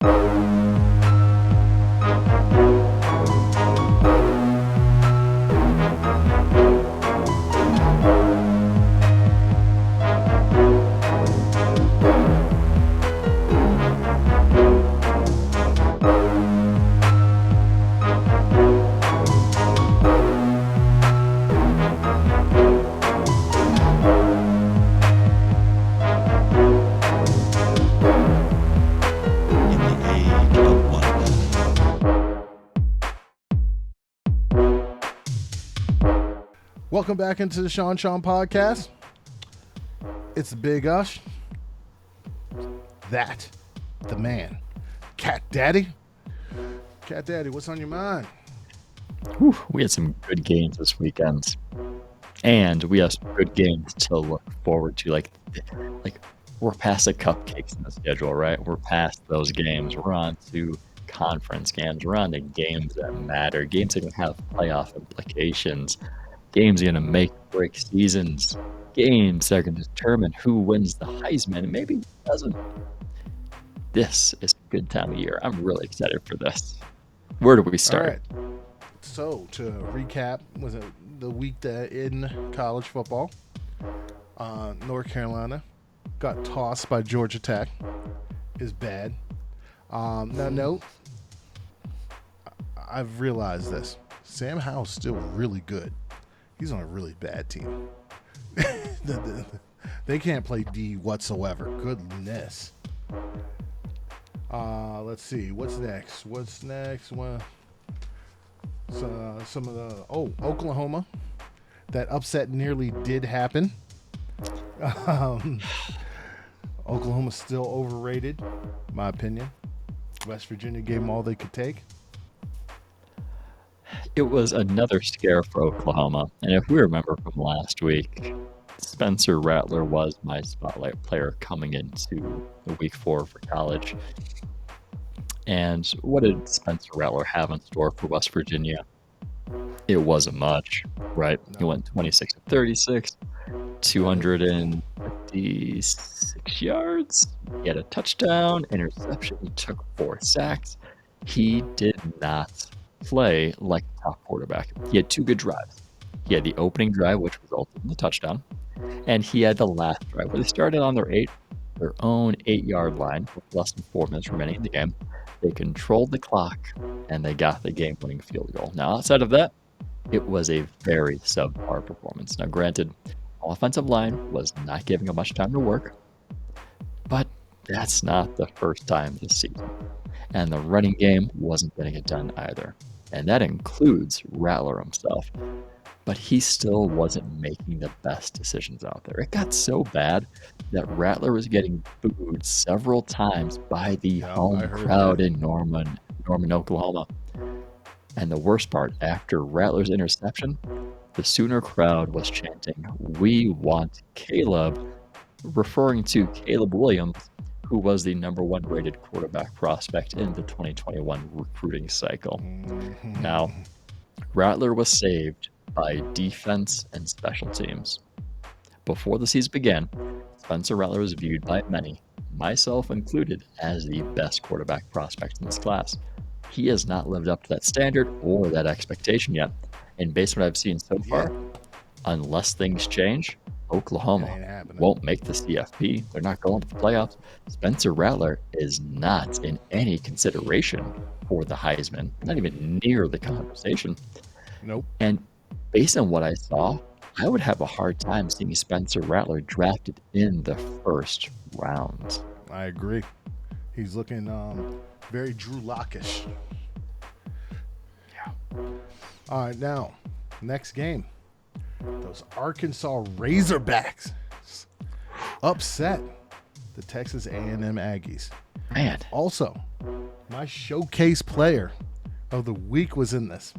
In the age of wonder. Welcome back into the Sean podcast. It's the Big Ush. That, the man, Cat Daddy. Cat Daddy, what's on your mind? Whew, we had some good games this weekend, and we have some good games to look forward to. Like we're past the cupcakes in the schedule, right? We're past those games. We're on to conference games. We're on to games that matter, games that can have playoff implications, games that are going to make or break seasons, games that are going to determine who wins the Heisman and maybe who doesn't. This is a good time of year. I'm really excited for this. Where do we start? All right. So, to recap, was it the week that in college football, North Carolina got tossed by Georgia Tech. Is bad. Now, note, I've realized this. Sam Howell's still really good. He's on a really bad team. They can't play D whatsoever. Goodness. Let's see. What's next? Well, some of the Oklahoma. That upset nearly did happen. Oklahoma's still overrated, in my opinion. West Virginia gave them all they could take. It was another scare for Oklahoma, and if we remember from last week, Spencer Rattler was my spotlight player coming into the week 4 for college. And what did Spencer Rattler have in store for West Virginia? It wasn't much, right? No. He went 26 of 36, 256 yards. He had a touchdown, interception. He took 4 sacks. He did not play like a top quarterback. He had 2 good drives. He had the opening drive, which resulted in the touchdown, and he had the last drive where they started on their own 8-yard line with less than 4 minutes remaining in the game. They controlled the clock, and they got the game-winning field goal. Now, outside of that, it was a very subpar performance. Now, granted, offensive line was not giving him much time to work, but that's not the first time this season. And the running game wasn't getting it done either. And that includes Rattler himself. But he still wasn't making the best decisions out there. It got so bad that Rattler was getting booed several times by the home crowd in Norman, Oklahoma. And the worst part, after Rattler's interception, the Sooner crowd was chanting, "We want Caleb," referring to Caleb Williams, who was the number 1 rated quarterback prospect in the 2021 recruiting cycle. Now, Rattler was saved by defense and special teams. Before the season began, Spencer Rattler was viewed by many, myself included, as the best quarterback prospect in this class. He has not lived up to that standard or that expectation yet. And based on what I've seen so far, unless things change, Oklahoma won't make the CFP. They're not going to the playoffs. Spencer Rattler is not in any consideration for the Heisman, not even near the conversation. Nope. And based on what I saw, I would have a hard time seeing Spencer Rattler drafted in the first round. I agree. He's looking very Drew Lock-ish. Yeah. All right, now, next game. Those Arkansas Razorbacks upset the Texas A&M Aggies. Man. Also, my showcase player of the week was in this.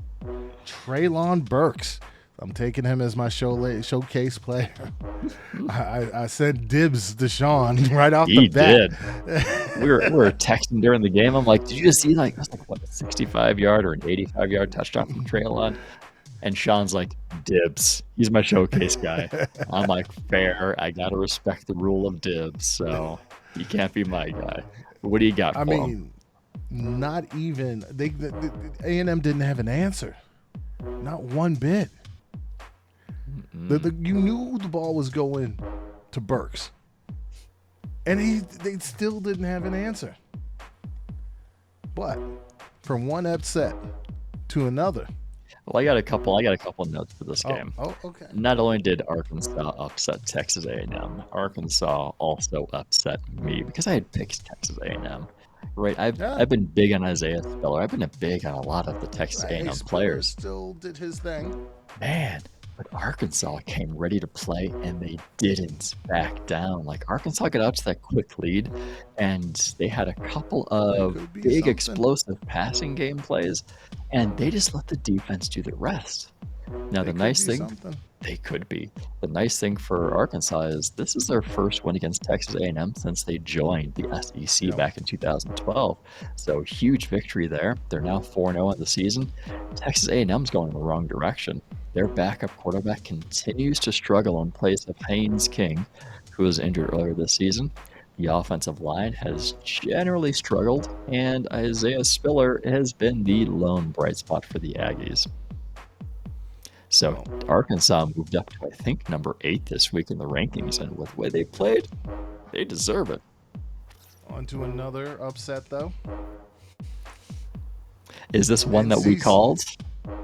Treylon Burks. I'm taking him as my showcase player. I sent dibs to Sean right off the bat. He did. We were texting during the game. I'm like, did you just see a 65-yard or an 85-yard touchdown from Treylon? And Sean's like, dibs. He's my showcase guy. I'm like, fair. I got to respect the rule of dibs. So he can't be my guy. What do you got for him? not even A&M didn't have an answer, not one bit. You knew the ball was going to Burks, and they still didn't have an answer. But from one upset to another. Well, I got a couple notes for this game. Oh, okay. Not only did Arkansas upset Texas A&M, Arkansas also upset me because I had picked Texas A&M. Right, I've been big on Isaiah Spiller. I've been big on a lot of the Texas A&M players. Still did his thing, man. But Arkansas came ready to play, and they didn't back down. Like, Arkansas got out to that quick lead, and they had a couple of big explosive passing game plays, and they just let the defense do the rest. Now, the nice thing, they could be. The nice thing for Arkansas is this is their first win against Texas A&M since they joined the SEC back in 2012. So, huge victory there. They're now 4-0 on the season. Texas A&M's going in the wrong direction. Their backup quarterback continues to struggle in place of Haynes King, who was injured earlier this season. The offensive line has generally struggled, and Isaiah Spiller has been the lone bright spot for the Aggies. So Arkansas moved up to, I think, number 8 this week in the rankings, and with the way they played, they deserve it. On to another upset, though. Is this one that we called?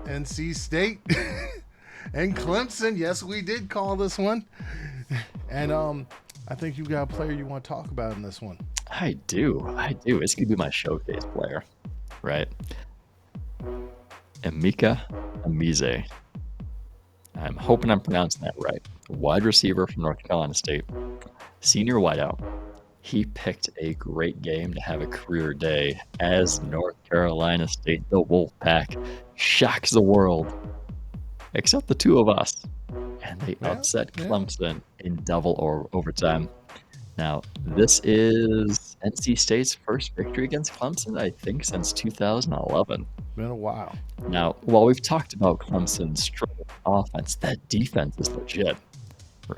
NC State and Clemson. Yes, we did call this one. And I think you got a player you want to talk about in this one. I do. It's going to be my showcase player, right? Emeka Emezie. I'm hoping I'm pronouncing that right. Wide receiver from North Carolina State. Senior wideout. He picked a great game to have a career day as North Carolina State, the Wolfpack, shocks the world, except the two of us. And they upset Clemson in double overtime. Now, this is NC State's first victory against Clemson, I think, since 2011. Been a while. Now, while we've talked about Clemson's strong offense, that defense is legit.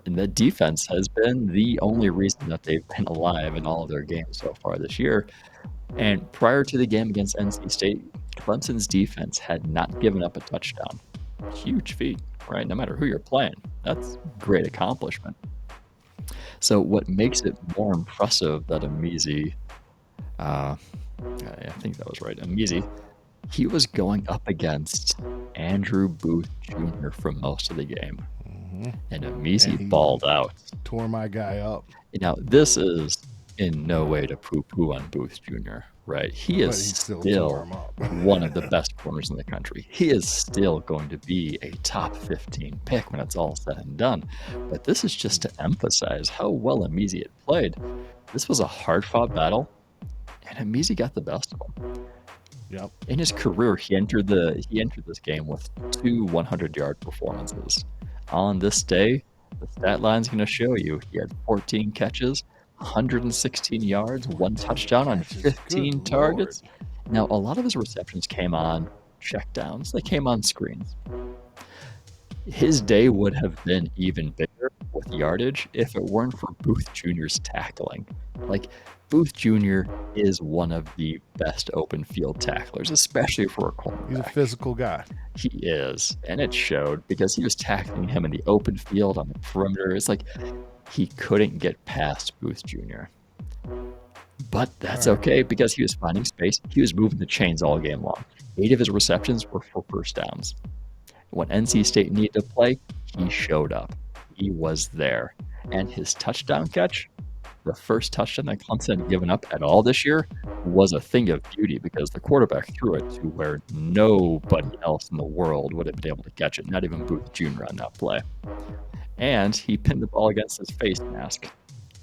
And that defense has been the only reason that they've been alive in all of their games so far this year. And prior to the game against NC State, Clemson's defense had not given up a touchdown. Huge feat, right? No matter who you're playing, that's a great accomplishment. So what makes it more impressive that Emezie, I think that was right, Emezie, he was going up against Andrew Booth Jr. for most of the game. And Emezie balled out. Tore my guy up. Now, this is in no way to poo-poo on Booth Jr., right? He is still one of the best corners in the country. He is still going to be a top 15 pick when it's all said and done. But this is just to emphasize how well Emezie had played. This was a hard-fought battle, and Emezie got the best of him. Yep. In his career, he entered this game with 2 100-yard performances. On this day, the stat line's going to show you he had 14 catches, 116 yards, 1 touchdown on 15 targets. Now, a lot of his receptions came on checkdowns. They came on screens. His day would have been even bigger with yardage if it weren't for Booth Jr.'s tackling. Like, Booth Jr. is one of the best open field tacklers, especially for a cornerback. He's a physical guy. He is, and it showed because he was tackling him in the open field on the perimeter. It's like he couldn't get past Booth Jr. But that's okay because he was finding space. He was moving the chains all game long. 8 of his receptions were for first downs. When NC State needed to play, he showed up. He was there. And his touchdown catch, the first touchdown that Clemson had given up at all this year, was a thing of beauty because the quarterback threw it to where nobody else in the world would have been able to catch it, not even Booth Jr. on that play. And he pinned the ball against his face mask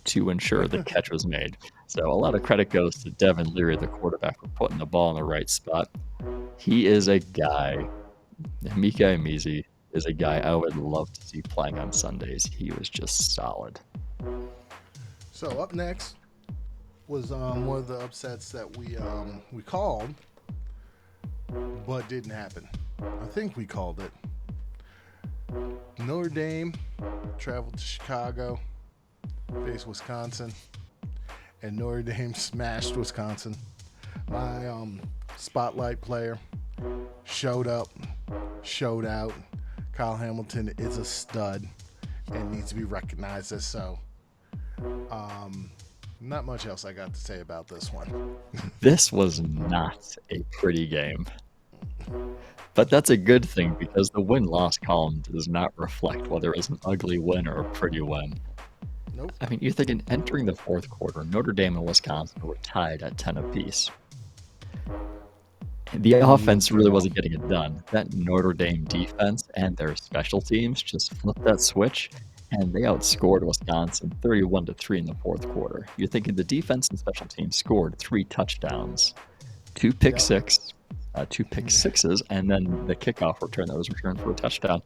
to ensure the catch was made. So a lot of credit goes to Devin Leary, the quarterback, for putting the ball in the right spot. He is a guy, Emeka Emezie is a guy I would love to see playing on Sundays. He was just solid. So up next was one of the upsets that we called, but didn't happen. I think we called it. Notre Dame traveled to Chicago, faced Wisconsin, and Notre Dame smashed Wisconsin My spotlight player showed up, showed out. Kyle Hamilton is a stud and needs to be recognized as so. Not much else I got to say about this one. This was not a pretty game. But that's a good thing because the win-loss column does not reflect whether it's an ugly win or a pretty win. Nope. I mean, you're thinking entering the fourth quarter, Notre Dame and Wisconsin were tied at 10 apiece. The offense really wasn't getting it done. That Notre Dame defense and their special teams just flipped that switch, and they outscored Wisconsin 31-3 in the fourth quarter. You're thinking the defense and special teams scored 3 touchdowns, 2 pick sixes, and then the kickoff return that was returned for a touchdown.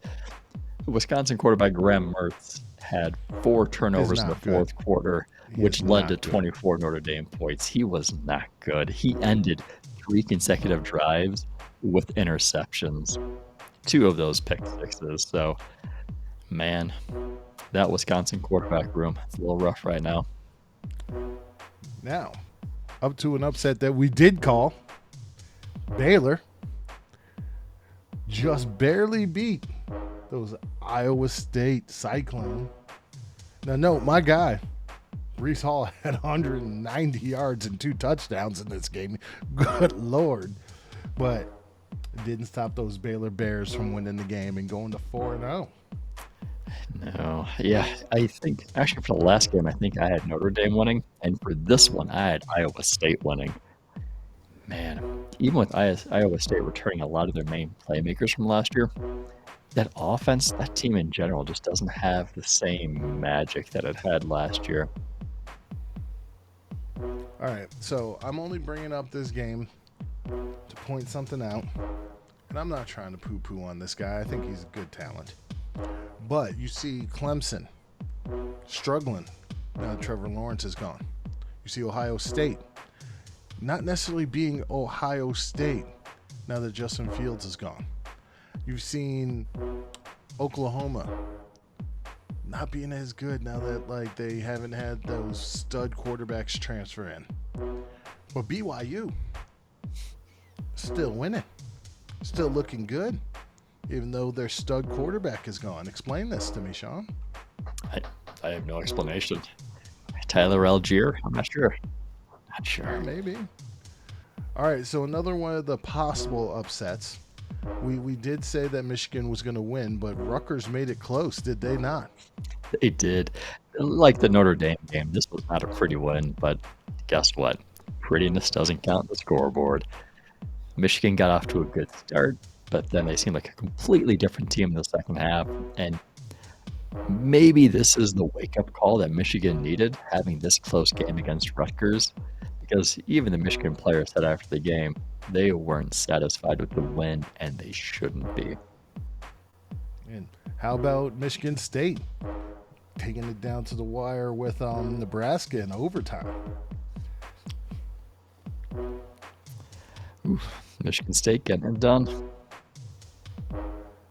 Wisconsin quarterback Graham Mertz had 4 turnovers in the fourth quarter, which led to 24 Notre Dame points. He was not good. He ended 3 consecutive drives with interceptions, 2 of those pick sixes. So, man, that Wisconsin quarterback room is a little rough right now. Now, up to an upset that we did call. Baylor just barely beat those Iowa State Cyclone. Now, no, my guy, Brees Hall, had 190 yards and 2 touchdowns in this game. Good Lord. But it didn't stop those Baylor Bears from winning the game and going to 4-0. No, yeah, I think actually for the last game, I think I had Notre Dame winning, and for this one, I had Iowa State winning. Man, even with Iowa State returning a lot of their main playmakers from last year, that offense, that team in general, just doesn't have the same magic that it had last year. All right, so I'm only bringing up this game to point something out, and I'm not trying to poo-poo on this guy. I think he's a good talent. But you see Clemson struggling now that Trevor Lawrence is gone. You see Ohio State not necessarily being Ohio State now that Justin Fields is gone. You've seen Oklahoma not being as good now that they haven't had those stud quarterbacks transfer in. But BYU still winning, still looking good, even though their stud quarterback is gone. Explain this to me, Sean. I have no explanation. Tyler Algier? I'm not sure. Not sure. Maybe. All right, so another one of the possible upsets. We did say that Michigan was going to win, but Rutgers made it close, did they not? They did. Like the Notre Dame game, this was not a pretty win, but guess what? Prettiness doesn't count the scoreboard. Michigan got off to a good start, but then they seemed like a completely different team in the second half, and maybe this is the wake-up call that Michigan needed, having this close game against Rutgers, because even the Michigan players said after the game they weren't satisfied with the win, and they shouldn't be. And how about Michigan State taking it down to the wire with Nebraska in overtime? Oof, Michigan State getting it done.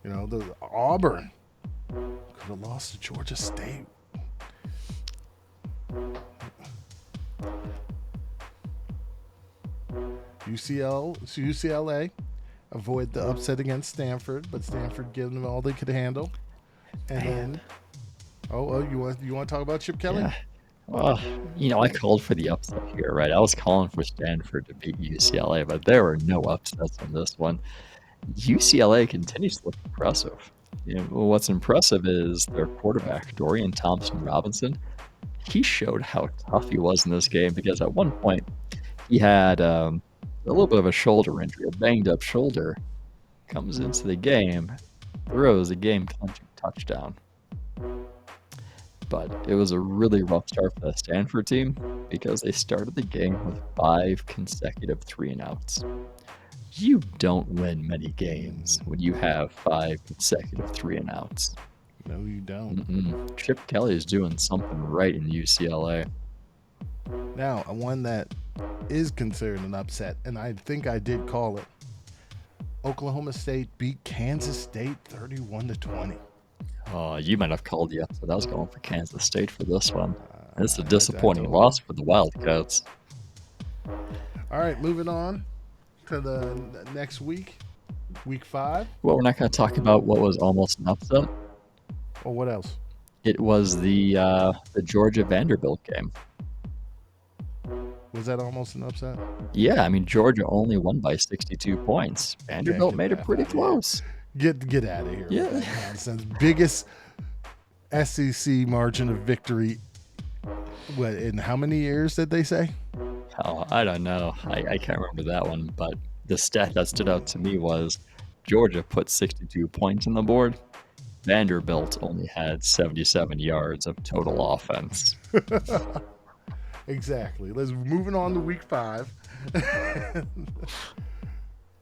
You know, the Auburn could have lost to Georgia State. UCLA avoid the upset against Stanford, but Stanford gave them all they could handle. And then, you want to talk about Chip Kelly? Yeah. Well, I called for the upset here, right? I was calling for Stanford to beat UCLA, but there were no upsets in this one. UCLA continues to look impressive. What's impressive is their quarterback, Dorian Thompson-Robinson. He showed how tough he was in this game, because at one point he had a little bit of a shoulder injury, a banged-up shoulder. Comes into the game, throws a game-clinching touchdown. But it was a really rough start for the Stanford team, because they started the game with 5 consecutive 3-and-outs. You don't win many games when you have 5 consecutive 3-and-outs. No, you don't. Chip Kelly is doing something right in UCLA. Now, one that is considered an upset, and I think I did call it. Oklahoma State beat Kansas State 31-20. Oh, you might have called the upset. I was going for Kansas State for this one. It's a disappointing loss for the Wildcats. All right, moving on to the next week, week 5. Well, we're not going to talk about what was almost an upset. Or what else? It was the Georgia Vanderbilt game. Was that almost an upset? Yeah, I mean Georgia only won by 62 points. Vanderbilt get made it that pretty out of here. close. Get out of here Yeah. with that nonsense. Biggest SEC margin of victory. What, in how many years did they say? Oh, I don't know. I can't remember that one, but the stat that stood out to me was Georgia put 62 points on the board. Vanderbilt only had 77 yards of total offense. Exactly. Let's moving on to week 5.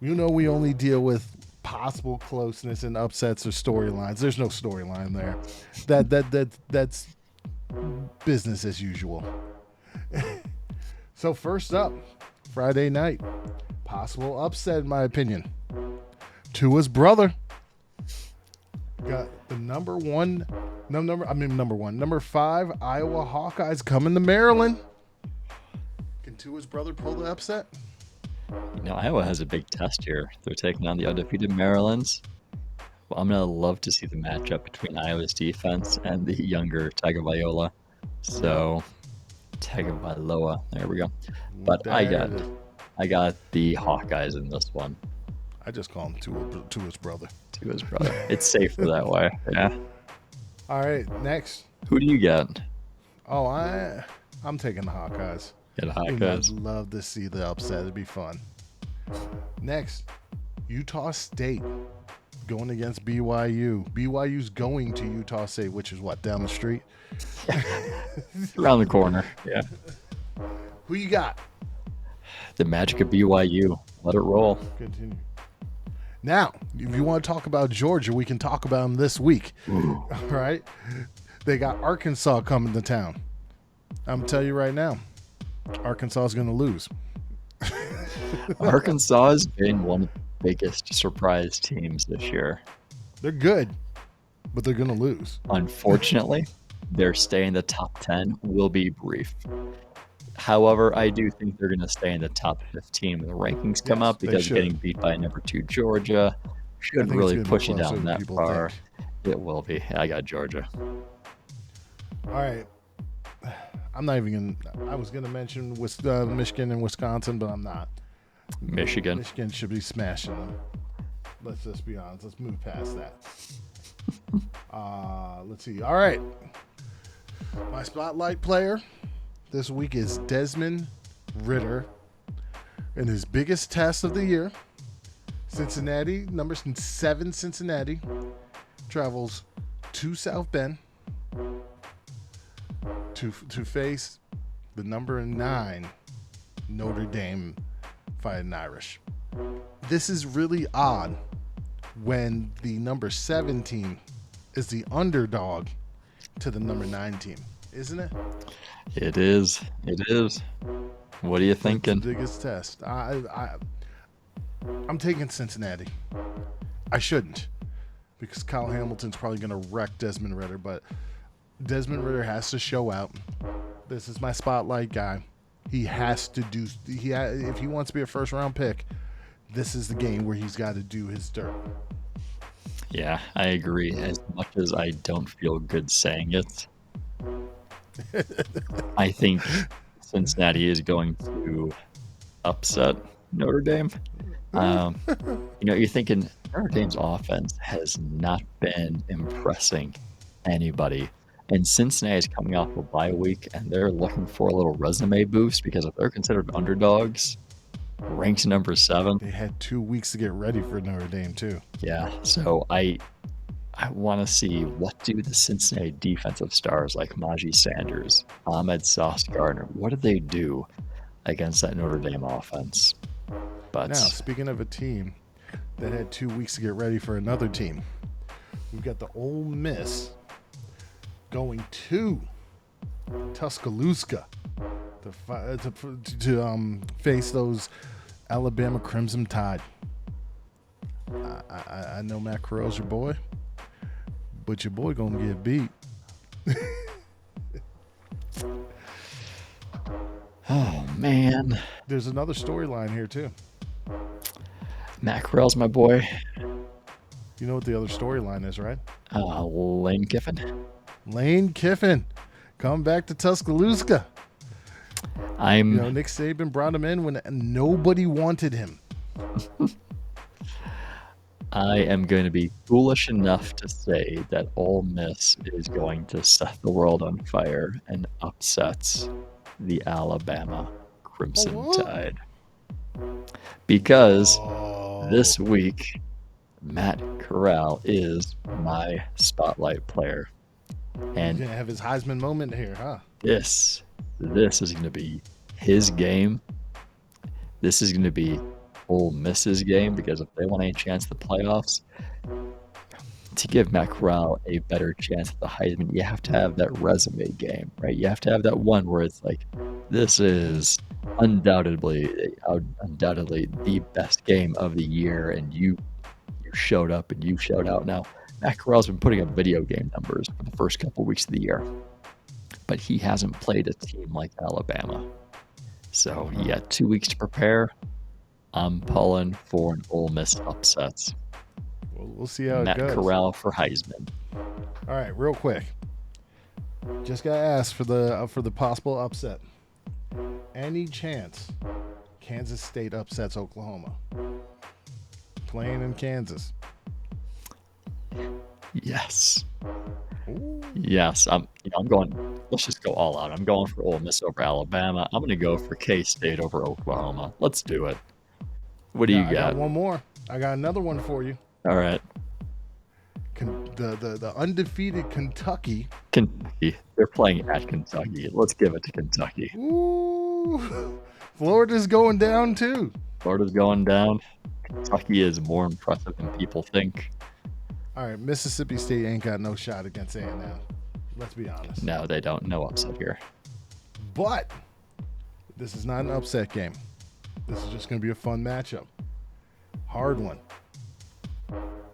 You know we only deal with possible closeness and upsets or storylines. There's no storyline there. That's business as usual. So first up, Friday night, possible upset in my opinion. Tua's brother got the number 5 Iowa Hawkeyes coming to Maryland. Can Tua's brother pull the upset? You know, Iowa has a big test here. They're taking on the undefeated Marylands. Well, I'm going to love to see the matchup between Iowa's defense and the younger Tagovailoa. So, Tagovailoa, there we go. But I There got it is. the Hawkeyes in this one. I just call him Tua's brother. To his brother. It's safer that way. Yeah. All right, next. Who do you get? Oh, I'm taking the Hawkeyes. Get I'd Hawkeyes. love to see the upset. It'd be fun. Next, Utah State going against BYU. BYU's going to Utah State, which is what, down the street? Around the corner. Yeah. Who you got? The magic of BYU. Let it roll. Continue. Now, if you want to talk about Georgia, we can talk about them this week. Ooh. All right? They got Arkansas coming to town. I'm going to tell you right now, Arkansas is going to lose. Arkansas has been one of the biggest surprise teams this year. They're good, but they're going to lose. Unfortunately, their stay in the top 10 will be brief. However, I do think they're going to stay in the top 15 when the rankings come Yes, up they because should. getting beat by number 2 Georgia I should think it's really gonna be push you closer down than that people far. think. It will be. I got Georgia. All right. I'm not even going to. I was going to mention Michigan and Wisconsin, but I'm not. Michigan. Michigan should be smashing them. Let's just be honest. Let's move past that. Let's see. All right. My spotlight player this week is Desmond Ritter in his biggest test of the year. Cincinnati, number 7 Cincinnati, travels to South Bend to face the number 9 Notre Dame Fighting Irish. This is really odd when the number 7 team is the underdog to the number 9 team, isn't it? It is. It is. What are you The thinking? biggest test. I'm taking Cincinnati. I shouldn't, because Kyle Hamilton's probably going to wreck Desmond Ritter, but Desmond Ritter has to show out. This is my spotlight guy. He has to do. If he wants to be a first round pick, this is the game where he's got to do his dirt. Yeah, I agree. As much as I don't feel good saying it, I think Cincinnati is going to upset Notre Dame. You're thinking Notre Dame's offense has not been impressing anybody. And Cincinnati is coming off a bye week, and they're looking for a little resume boost because if they're considered underdogs, ranked number 7, They had 2 weeks to get ready for Notre Dame too. yeah. So I want to see what do the Cincinnati defensive stars like Najee Sanders, Ahmed Sauce Gardner, what do they do against that Notre Dame offense? But Now, speaking of a team that had 2 weeks to get ready for another team, we've got the Ole Miss going to Tuscaloosa to face those Alabama Crimson Tide. I know Matt Corral's your boy, but your boy gonna get beat. oh man. There's another storyline here too. Matt Corral's my boy. You know what the other storyline is, right? Lane Kiffin. Lane Kiffin, come back to Tuscaloosa. You know, Nick Saban brought him in when nobody wanted him. I am going to be foolish enough to say that Ole Miss is going to set the world on fire and upsets the Alabama Crimson what? Tide. Because Oh. this week, Matt Corral is my spotlight player. He's And gonna have his Heisman moment here, huh? this is going to be his game. This is going to be Ole Miss's game, because if they want any chance at the playoffs, to give Matt Corral a better chance at the Heisman, you have to have that resume game, right? You have to have that one where it's like, this is undoubtedly the best game of the year, and you showed up and you showed out. Now, Matt Corral's been putting up video game numbers for the first couple weeks of the year, but he hasn't played a team like Alabama. So, yeah, 2 weeks to prepare. I'm pulling for an Ole Miss upsets. We'll see how Matt it goes. Corral for Heisman. All right, real quick. Just got asked for the possible upset. Any chance Kansas State upsets Oklahoma? Playing in Kansas. Yes. Ooh. Yes. I'm going. Let's just go all out. I'm going for Ole Miss over Alabama. I'm going to go for K-State over Oklahoma. Let's do it. What do you I got got? one more. I got another one for you. All right. The undefeated Kentucky. Kentucky. They're playing at Kentucky. Let's give it to Kentucky. Ooh. Florida's going down too. Florida's going down. Kentucky is more impressive than people think. All right, Mississippi State ain't got no shot against A&M. Let's be honest. No, they don't. No upset here. But this is not an upset game. This is just going to be a fun matchup. Hard one.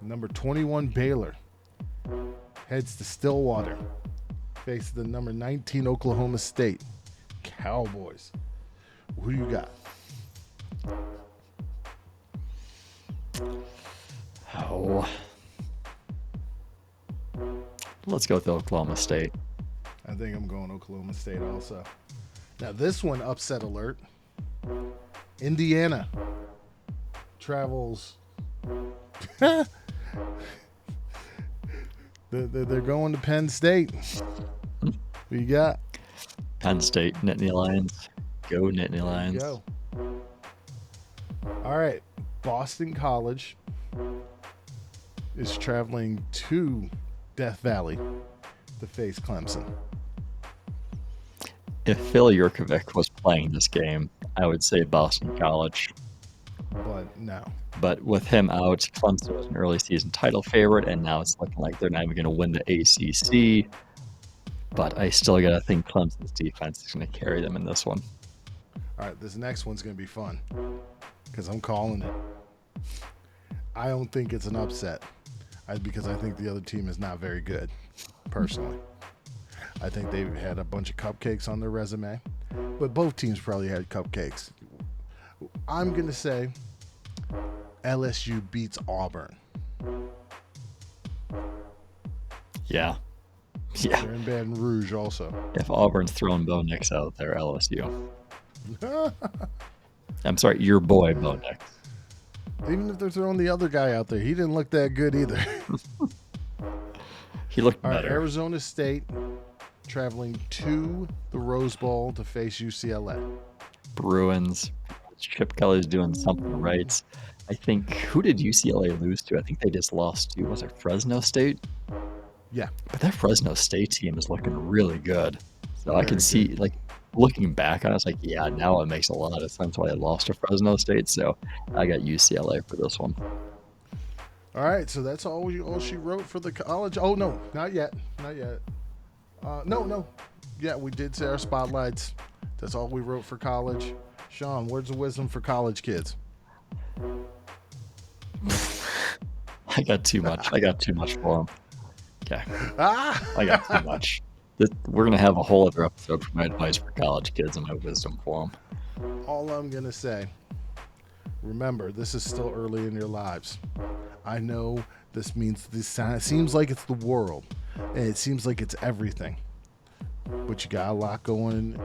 Number 21 Baylor heads to Stillwater. Faces the number 19 Oklahoma State Cowboys. Who do you got? Oh. Let's go with Oklahoma State. I think I'm going Oklahoma State also. Now this one, upset alert. Indiana travels. They're going to Penn State. What you got? Penn State, Nittany Lions. Go Nittany There you Lions. go. All right. Boston College is traveling to Death Valley to face Clemson. If Phil Yurkovich was playing this game, I would say Boston College. But no. But with him out, Clemson was an early season title favorite, and now it's looking like they're not even going to win the ACC. But I still got to think Clemson's defense is going to carry them in this one. All right, this next one's going to be fun because I'm calling it. I don't think it's an upset because I think the other team is not very good, personally. I think they've had a bunch of cupcakes on their resume, but both teams probably had cupcakes. I'm going to say LSU beats Auburn. Yeah. Yeah. They're in Baton Rouge also. If Auburn's throwing Bo Nix out there, LSU. I'm sorry, your boy Bo Nix. Even if they're throwing the other guy out there, he didn't look that good either. He looked All right, better. Arizona State traveling to the Rose Bowl to face UCLA. Bruins. Chip Kelly's doing something right. I think, who did UCLA lose to? I think they just lost to, was it Fresno State? Yeah. But that Fresno State team is looking really good. So I Very can see, like, looking back on it, I was like, yeah, now it makes a lot of sense why they lost to Fresno State. So I got UCLA for this one. All right, so that's all she wrote for the college. Oh, no, not yet. Not yet. No. Yeah, we did say our spotlights. That's all we wrote for college. Sean, words of wisdom for college kids. I got too much. I got too much for them. Okay. Ah! I got too much. We're going to have a whole other episode for my advice for college kids and my wisdom for them. All I'm going to say, remember, this is still early in your lives. I know this means it seems like it's the world, and it seems like it's everything. But you got a lot going.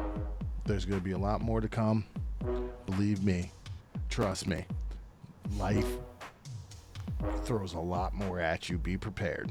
There's going to be a lot more to come. Believe me. Trust me. Life throws a lot more at you. Be prepared.